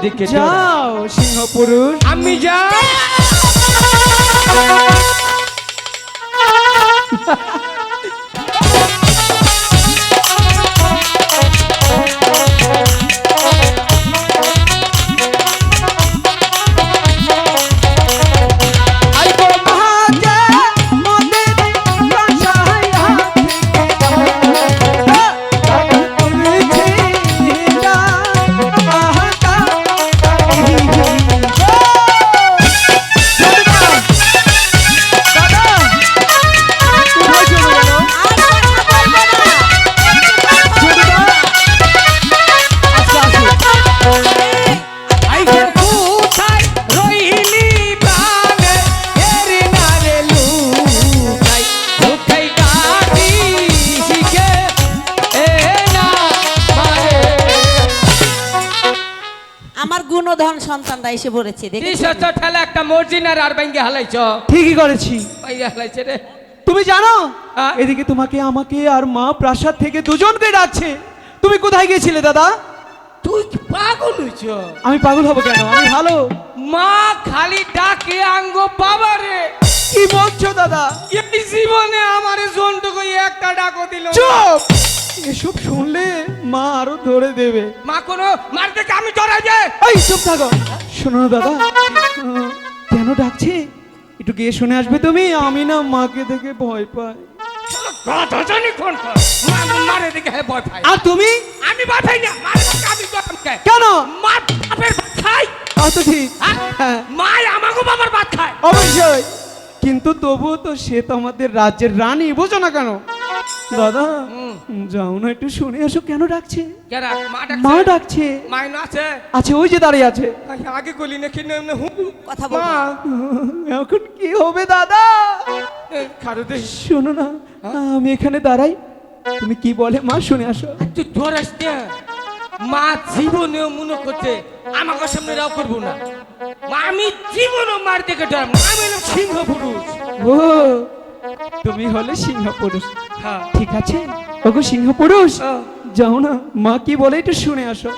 দিকে যাও সিংহ পুরুষ। আমি যাই। গুণধন সন্তানরা এসে পড়েছে। দেখেছো ঠেলা একটা মর্জিনার আর বাইঙ্গে হালাইছো। ঠিকই করেছি। বাইঙ্গে হালাইছে রে। তুমি জানো এদিকে তোমাকে আমাকে আর মা প্রাসাদ থেকে দুজনকে ডাকছে। তুমি কোথায় গিয়েছিলে দাদা? তুই পাগল হইছো? আমি পাগল হব কেন? আমি ভালো। মা খালি ডাকে আঙ্গ বাবা রে। কি বলছো দাদা? এই জীবনে আমারে জন্টুকে একটা ডাকও দিল। চুপ! এসব শুনলে মা আরো ধরে দেবে। মা কোনো মার দেখে আমি ধরে যে। এই চুপ থাকো। শোনো না দাদা, কেন ডাকছে একটু গিয়ে শুনে আসবে তুমি? আমি না মাকে দেখে ভয় পাই। কথা জানি কোন মা মারে দেখে ভয় পাই। আর তুমি? আমি ভয় পাই না। মারে দেখে আমি ভয় পাই। কেন? মা বাপের ভাত খায়। তো ঠিক। হ্যাঁ, মা আমাকে বাবার ভাত খায়। অবশ্যই, কিন্তু তবুও তো সে তো আমাদের রাজ্যের রানী, বুঝো না কেন? দাদা যাও না, একটু শুনে আসো কেন ডাকছে। মা ডাকছে। মাইনা আছে? আছে, ওই যে দাঁড়িয়ে আছে। আগে গলি নাকি কথা বল। এখন কি হবে দাদা? শোনো না, আমি এখানে দাঁড়াই, তুমি কি বলে মা শুনে আসো। তুই ধরাস না। মা জীবনেও মনে করতে আমাকে সামনে রাও করবো না। আমি জীবনও মার দেখে ডরাম না। আমি হলাম সিংহ পুরুষ। ও তুমি হলে সিংহ পুরুষ। হ্যাঁ ঠিক আছে, ওগো সিংহ পুরুষ, যাও না, মা কি বলে একটু শুনে আসো।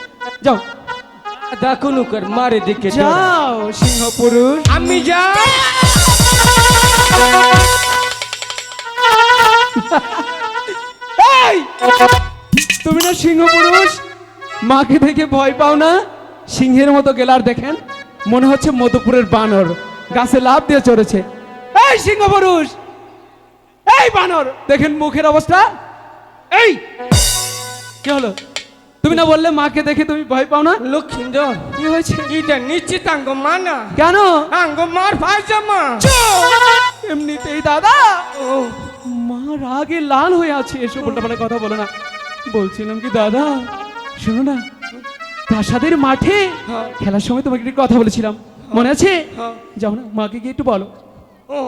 যাও দেখো নুকার মারে দেখে যাও সিংহ পুরুষ। আমি যাই। এই তুমি না সিংহ পুরুষ, মাকে দেখে ভয় পাও না? সিংহের মতো গেলার দেখেন, মনে হচ্ছে মধুপুরের বানর গাছে লাফ দিয়ে চড়েছে। এই সিংহ পুরুষ, এই বানর দেখেন মুখের অবস্থা। এই কি হলো? তুমি না বললে মাকে দেখে তুমি ভয় পাও না? লক্ষ্মীন্দর কি হয়েছে? এটা নিশ্চিত আঙ্গ মা না। কেন? আঙ্গ মার পায়জামা। এমনিতেই দাদা মা রাগে লাল হয়ে আছে। এসব উল্টাপাল্টা কথা বলো না। বলছিলাম কি দাদা, শোনো না, প্রাসাদের মাঠে খেলার সময় তোমাকে একটু কথা বলেছিলাম, মনে আছে? যাও না, মাকে গিয়ে একটু বলো। ও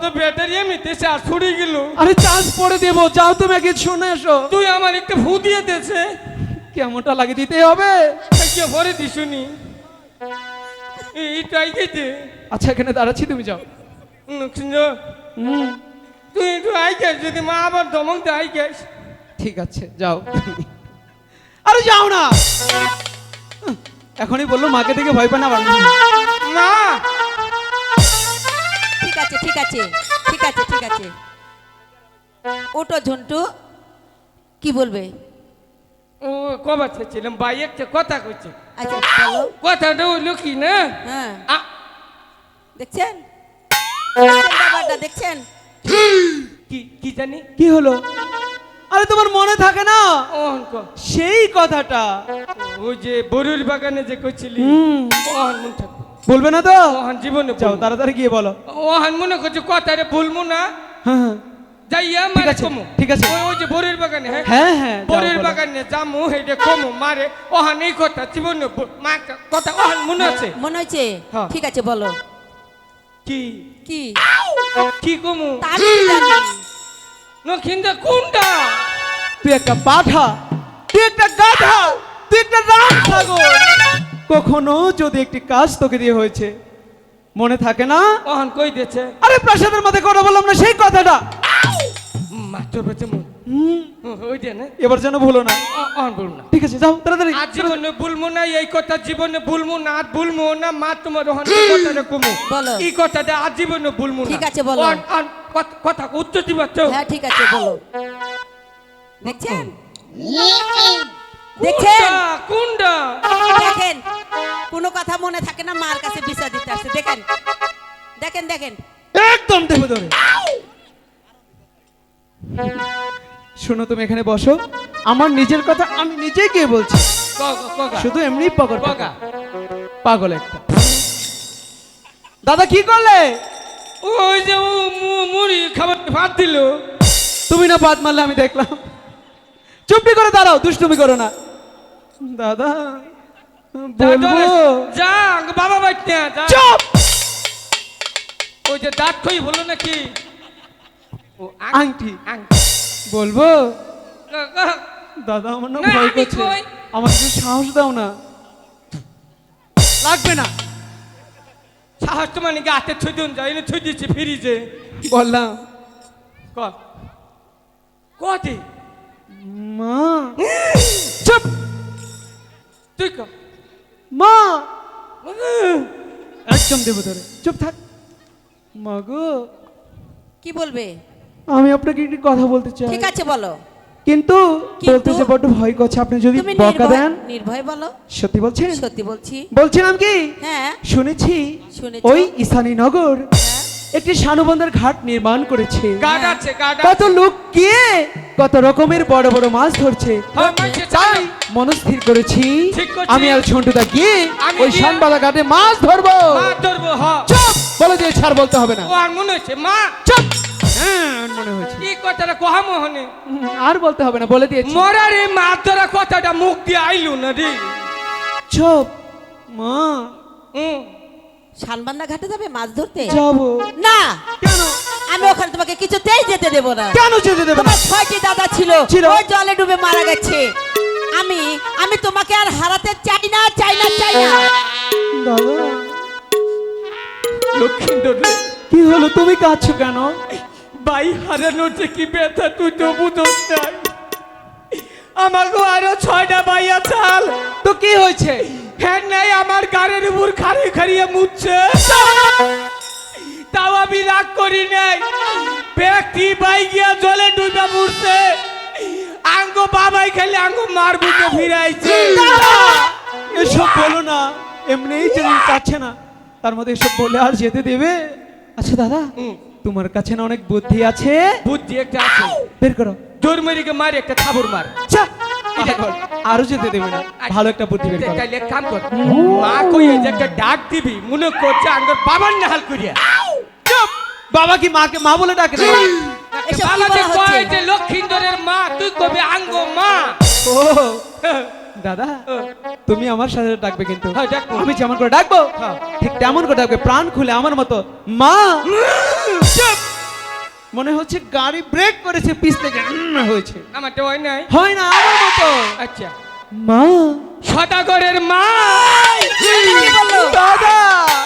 তো ব্যাটারি এমনিতে চার্জ ছুড়ে গেল। আরে চার্জ পরে দেবো, যাও তুমি আগে শুনে এসো। তুই আমার একটা ফু দিয়ে দিয়েছে। কেমনটা লাগে দিতে হবে? কে ভরে দিসুনি এইটাই গেছে। আচ্ছা এখানে দাঁড়াচ্ছি, তুমি যাও। তুই একটু আই গেছ, যদি মা আবার ধমক দেয় আই গেছ। ঠিক আছে যাও। আরে যাও না, এখনই বললো মাকে দেখে ভয় পায় না। মা ঠিক আছে ঠিক আছে ঠিক আছে ঠিক আছে, ওটো ঝন্টু, কি বলবে? ও কবা ছিলাম ভাই একটা কথা কইছে। আচ্ছা বলো। কথাটা হইলো কি না, হ্যাঁ দেখছেন ব্যাপারটা, দেখছেন? কি কি জানি কি হলো? আরে তোমার মনে থাকে না অঙ্ক সেই কথাটা? ওই যে বরুর বাগানে যে কইছিলি, ওহান মন থাকবে। বলবে না তো? ওহান জীবনে যাও তাড়াতাড়ি গিয়ে বলো। ওহান মনে করছে কথাটা বলবো না। হ্যাঁ যাইয়া ঠিক মারে আছে, কমু। ঠিক আছে। ওই যে বরুর বাগানে, হ্যাঁ হ্যাঁ বরুর বাগানে যামু, হেডে কমু মারে। ওহান এই কথা জীবনে মা কথা ওহান মনে আছে। মনে হয়েছে? হ্যাঁ। ঠিক আছে বলো। কি কি কি কমু? আমি কি জানি? নখিন্দা কোনটা? তুই একটা পাঠা, তুই একটা গাধা, তুই একটা রাম ছাগল। কখনো যদি একটি কাজ তোকে দিয়ে হয়েছে মনে থাকে না? ওহান কই দিয়েছে? আরে প্রাসাদের মধ্যে কথা বললাম না সেই কথাটা? মাত্র বেঁচে ওইটা না এবার যেন ভুলো না। বলবো না ঠিক আছে যাও তাড়াতাড়ি। আজ জীবনে ভুলবো না, এই কথা জীবনে ভুলবো না, আর ভুলবো না মা তোমার ওখানে কথাটা কমু বলো। এই কথাটা আজ জীবনে ভুলবো না। ঠিক আছে, বলো। কথা উত্তর দিবা তো? হ্যাঁ ঠিক আছে বলো। দেখছেন দেখছেন কোনটা দেখেন, কোনো কথা মনে থাকে না, মার কাছে বিচার দিতে আসছে। দেখেন দেখেন দেখেন একদম দেবো ধরে। শোনো তুমি এখানে বসো, আমার নিজের কথা আমি নিজেই গিয়ে বলছি, শুধু এমনি পাগল পাগল একটা। দাদা কি করলে? ওই যে ও মুড়ি খাবার ভাত দিল। তুমি না বাদ মারলে আমি দেখলাম। চুপটি করে দাঁড়াও, দুষ্টুমি করো না। দাদা বলবো? যা বাবা বাইতে যা। চুপ! ওই যে দাঁত খই হলো নাকি? ও আংটি আংটি বলবো? দাদা আমার না না, ভয় আমি করছে, কই? আমার একটু সাহস দাও না। লাগবে না সাহস তো মানে গাতে ছুই দিন যাই না, ছুই দিচ্ছি ফ্রিজে। বললাম। কটি মা চুপ! তুই ক মা একদম দেবো ধরে, চুপ থাক। মা গো, কি বলবে? আমি আপনাকে একটি কথা বলতে চাই, ঠিক আছে বলো। কিন্তু কিন্তু? বলতে যে বড্ড ভয় করছে, আপনি যদি তুমি বকা দেন। নির্ভয় বলো। সত্যি বলছেন? সত্যি বলছি। বলছিলাম কি, হ্যাঁ শুনেছি শুনেছো? ওই ঈশানীনগর হ্যাঁ। একটি শানুবন্ধের ঘাট নির্মাণ করেছে। গাড আছে গাড কত লোক গিয়ে কত রকমের বড় বড় মাছ ধরছে। হ্যাঁ, মানছে, তাই চাই। মনস্থির করেছি ঠিক করছি। আমি আর ঝন্টুদা গিয়ে আমি ওই গিয়ে- শানবালা ঘাটে মাছ ধরবো। মাছ ধরবো। হ চুপ! বলে দিয়ে ছাড় বলতে হবে না। ও আর মনে হচ্ছে মা চুপ! হ্যাঁ মনে হয়েছে। এই কথাটা কহা মোহনে আর বলতে হবে না, বলে দিয়েছি। মরার এই মাছ ধরা কথাটা মুখ দিয়ে আইলু না রে। চুপ! মা শানবান্দা ঘাটে যাবে মাছ ধরতে? যাবো। না, কেন? আমি ওখানে তোমাকে কিছুতেই যেতে দেব না। কেন যেতে দেবে না? তোমার 6টি দাদা ছিল, ছিল। ওই জলে ডুবে মারা গেছে। আমি আমি তোমাকে আর হারাতে চাই না চাই না চাই না। দাদা লক্ষ্মীন্দর রে, কি হলো, তুমি কাঁদছো কেন? ভাই হারানোর যে কি ব্যথা তুই তো বুঝোস না। আমাকে আরো 6টা ভাই আছাল, তো কি হয়েছে? হ্যাঁ নাই আমার গাড়ির উপর খাড়ি খাড়িয়ে মুছছে। তাও আমি রাগ করি নাই। ব্যক্তি বাই গিয়া জলে ডুবে মুড়ছে, আঙ্গো বাবাই খেলে আঙ্গো মার বুকে ফিরাইছে। এসব বলো না, এমনিই যেতে চাচ্ছে না, তার মধ্যে এসব বলে আর যেতে দেবে? আচ্ছা দাদা, তোমার কাছে না অনেক বুদ্ধি আছে, বুদ্ধি একটা আছে, বের করো। দৌড়মারিকে মারি একটা থাবর মার। চা, এটা কর, আরো যেতে দেবে না, ভালো একটা বুদ্ধি বের করো। তাইলে এক কাম কর, মা কই যে একটা ডাক দিবি, মনে করছে আঙ্গর বাবার নাহাল করিয়া। চুপ! বাবা কি মাকে মা বলে ডাকে না? এসব কি বাবা যে বলা কয় হচ্ছে? যে লক্ষ্মীন্দরের মা, তুই কবি আঙ্গো মা। ও দাদা, তুমি আমার সাথে ডাকবে কিন্তু, হ্যাঁ, ডাকবো। আমি যেমন করে ডাকবো হ্যাঁ। ঠিক তেমন করে ডাকবে, প্রাণ খুলে আমার মতো, মা। চুপ! মনে হচ্ছে গাড়ি ব্রেক করেছে, পিছ থেকে হয়েছে। আমার তো হয় নাই। হয় না আমার মতো। আচ্ছা, মা, সদাগরের মা। কি বললো? দাদা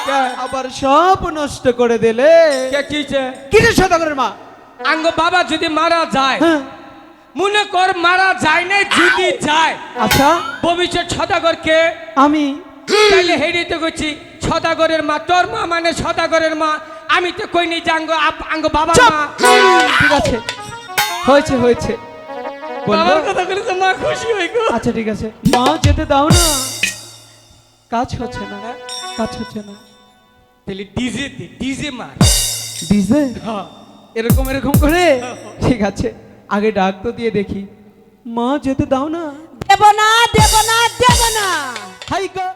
কে? আবার সব নষ্ট করে দিলে। কে কিছে? কিসের সদাগরের মা? আঙ্গো বাবা যদি মারা যায়, হ্যাঁ, মনে কর মারা যায় না, যদি যায় আচ্ছা ভবিষ্যৎ সদাগরকে আমি তাইলে হেরিতে করছি সদাগরের মা। তোর মা মানে সদাগরের মা, আমি তো কইনি যে আঙ্গো বাবার চুপ! মা। ঠিক আছে, হয়েছে হয়েছে, বলবো? বাবার কথা বলেছে মা খুশি হই গো। আচ্ছা ঠিক আছে, মা যেতে দাও না, কাজ হচ্ছে না, কাজ হচ্ছে না। তাহলে ডিজে মার। ডিজে হ্যাঁ। এরকম এরকম করে? ঠিক আছে, আগে ডাক তো দিয়ে দেখি। মা যেতে দাও না। দেব না দেব না দেব না। হাই গো।